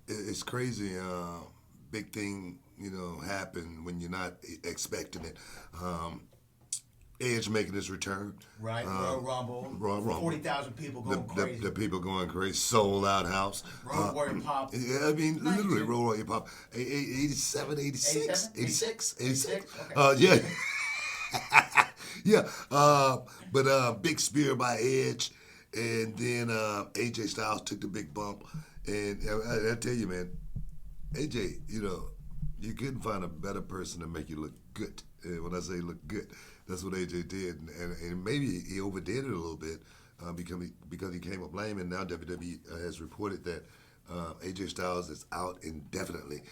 It's crazy. Big thing, happened when you're not expecting it. Um, Edge making his return. Right, Royal Rumble, Royal Rumble. 40,000 people The, going the, crazy. the people going crazy. Sold out house. Road Warrior Pop. Yeah, I mean, literally, 92. Roll Warrior Pop. 87, 86, 87? 86, 86. 86? Okay. Yeah. Yeah. But big spear by Edge. And then AJ Styles took the big bump. And I tell you, man, AJ, you couldn't find a better person to make you look good. And when I say look good, that's what AJ did. And maybe he overdid it a little bit because he came up lame. And now WWE has reported that AJ Styles is out indefinitely.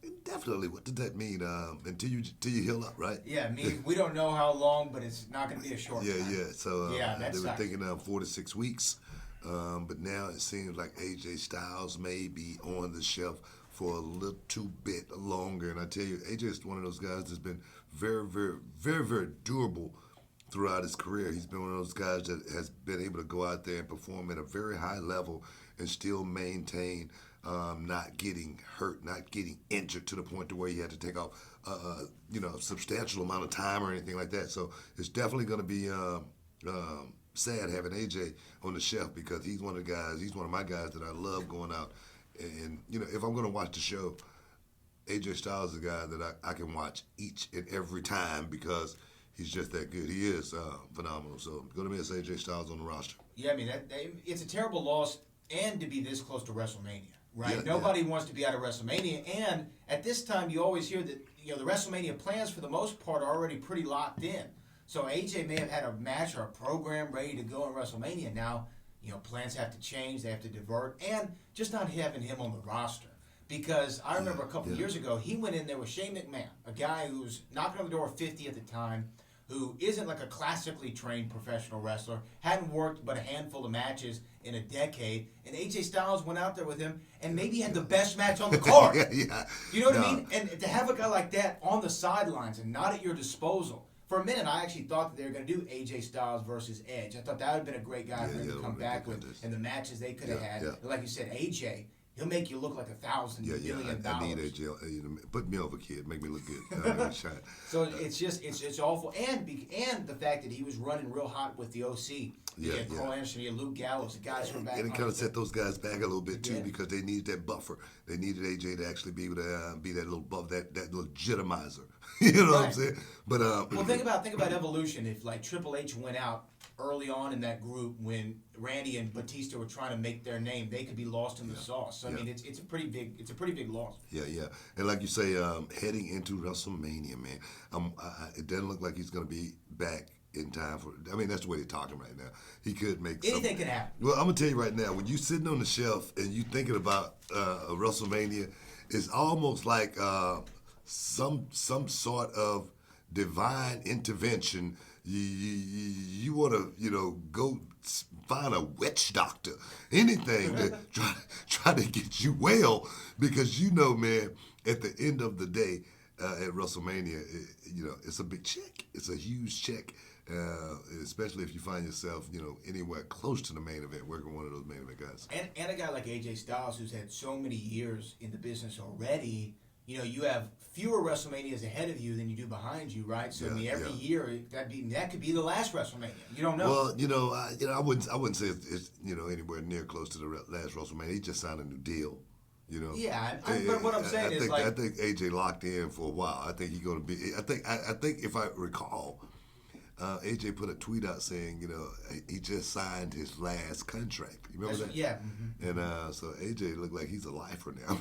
Indefinitely, what does that mean? Until you heal up, right? Yeah, we don't know how long, but it's not going to be a short Yeah, time. yeah. So Yeah, that they were sucks. thinking 4 to 6 weeks, but now it seems like AJ Styles may be on the shelf for a little bit longer. And I tell you, AJ is one of those guys that's been very, very, very, very durable throughout his career. He's been one of those guys that has been able to go out there and perform at a very high level and still maintain not getting hurt, not getting injured to the point to where he had to take off, a substantial amount of time or anything like that. So it's definitely going to be sad having AJ on the shelf because he's one of the guys. He's one of my guys that I love going out. And if I'm going to watch the show, AJ Styles is a guy that I can watch each and every time because he's just that good. He is phenomenal. So going to miss AJ Styles on the roster. Yeah, I mean, it's a terrible loss, and to be this close to WrestleMania, right? Yeah, Nobody wants to be out of WrestleMania, and at this time, you always hear that the WrestleMania plans for the most part are already pretty locked in. So AJ may have had a match or a program ready to go in WrestleMania. Now, plans have to change, they have to divert, and just not having him on the roster. Because I remember a couple years ago, he went in there with Shane McMahon, a guy who's knocking on the door of 50 at the time, who isn't like a classically trained professional wrestler, hadn't worked but a handful of matches in a decade, and AJ Styles went out there with him and maybe had the best match on the card. Yeah. You know what I mean? And to have a guy like that on the sidelines and not at your disposal. For a minute, I actually thought that they were going to do AJ Styles versus Edge. I thought that would have been a great guy for him to come back with, and the matches they could have had. Yeah. But like you said, AJ, he'll make you look like $1,000 million. I need AJ. Put me over, kid. Make me look good. So it's awful, and the fact that he was running real hot with the OC. You had Cole Anderson, you had Luke Gallows, the guys from back. And it kind of set those guys back a little bit too Yeah. because they needed that buffer. They needed AJ to actually be able to be that little buff, that legitimizer. You know what I'm saying? But well, think about evolution. If like Triple H went out early on in that group when Randy and Batista were trying to make their name, they could be lost in the sauce. So I mean, it's a pretty big loss. Yeah. And like you say, heading into WrestleMania, man, it doesn't look like he's going to be back in time for. I mean, that's the way they're talking right now. He could make anything can happen. Well, I'm gonna tell you right now, when you're sitting on the shelf and you thinking about a WrestleMania, it's almost like some sort of divine intervention. You want to go find a witch doctor, anything to try to get you well, because man, at the end of the day, at WrestleMania, it's a big check. It's a huge check, especially if you find yourself, anywhere close to the main event, working one of those main event guys. And a guy like AJ Styles, who's had so many years in the business already. You have fewer WrestleManias ahead of you than you do behind you, right? So every year that could be the last WrestleMania. You don't know. Well, I wouldn't say it's anywhere near close to the last WrestleMania. He just signed a new deal. Yeah, but what I'm saying is I think AJ locked in for a while. I think he's going to be. I think if I recall, AJ put a tweet out saying, he just signed his last contract. You remember that? Yeah. Mm-hmm. And so AJ looked like he's a lifer now.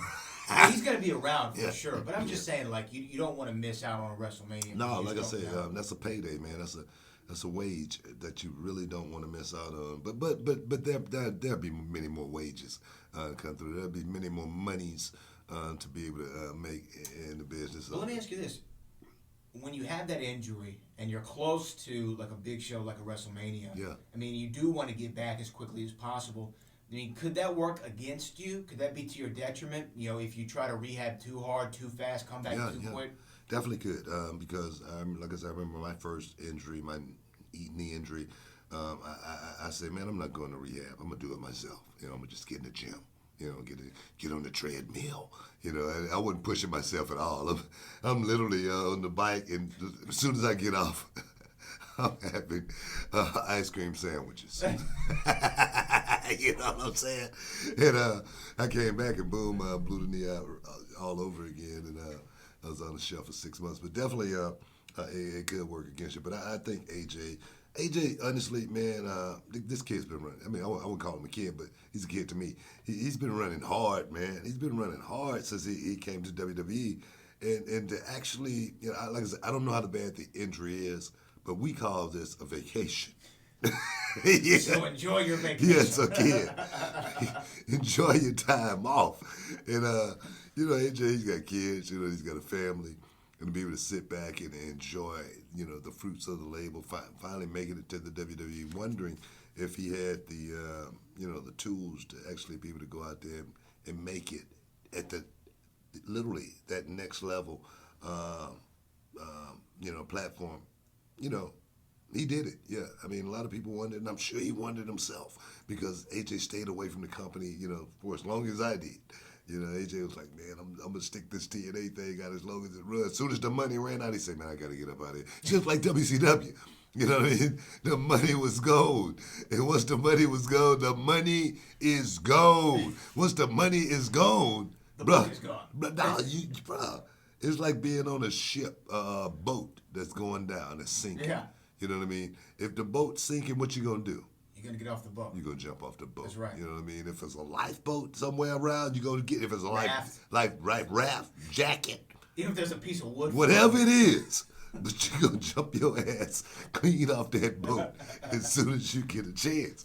He's going to be around for sure. But I'm just saying, like, you don't want to miss out on a WrestleMania. No, like I said, that's a payday, man. That's a wage that you really don't want to miss out on. But there'll be many more wages come through. There'll be many more monies to be able to make in the business. Well, let me ask you this. When you have that injury and you're close to like a big show like a WrestleMania, I mean, you do want to get back as quickly as possible. I mean, could that work against you? Could that be to your detriment? If you try to rehab too hard, too fast, come back too quick? Definitely could, because like I said, I remember my first injury, my knee injury. I said, man, I'm not going to rehab. I'm gonna do it myself. I'm gonna just get in the gym. Get on the treadmill. I wasn't pushing myself at all. I'm literally on the bike, and as soon as I get off, I'm having ice cream sandwiches. You know what I'm saying? And I came back and boom, blew the knee out all over again, and I was on the shelf for 6 months. But definitely a good work against you. But I think AJ, honestly, man, this kid's been running. I mean, I wouldn't call him a kid, but he's a kid to me. He's been running hard, man. He's been running hard since he came to WWE. And to actually, like I said, I don't know how bad the injury is, but we call this a vacation. Yeah. So enjoy your vacation. Yes, a kid. Enjoy your time off. And, AJ, he's got kids, he's got a family. And to be able to sit back and enjoy, the fruits of the label, finally making it to the WWE, wondering if he had the tools to actually be able to go out there and make it at literally that next level, platform. He did it, yeah. I mean, a lot of people wondered, and I'm sure he wondered himself, because AJ stayed away from the company, for as long as I did. AJ was like, man, I'm going to stick this TNA thing out as long as it runs. As soon as the money ran out, he said, man, I got to get up out of here. Just like WCW. You know what I mean? The money was gold. And once the money was gold, the money is gold. Once the money is gone, the money's gone. Bruh, it's like being on a ship, boat that's going down, that's sinking. Yeah. You know what I mean? If the boat's sinking, what you going to do? You're going to get off the boat. You're going to jump off the boat. That's right. You know what I mean? If it's a lifeboat somewhere around, you're going to get it. If it's a raft, jacket. Even if there's a piece of wood. Whatever it is. But you're going to jump your ass clean off that boat as soon as you get a chance.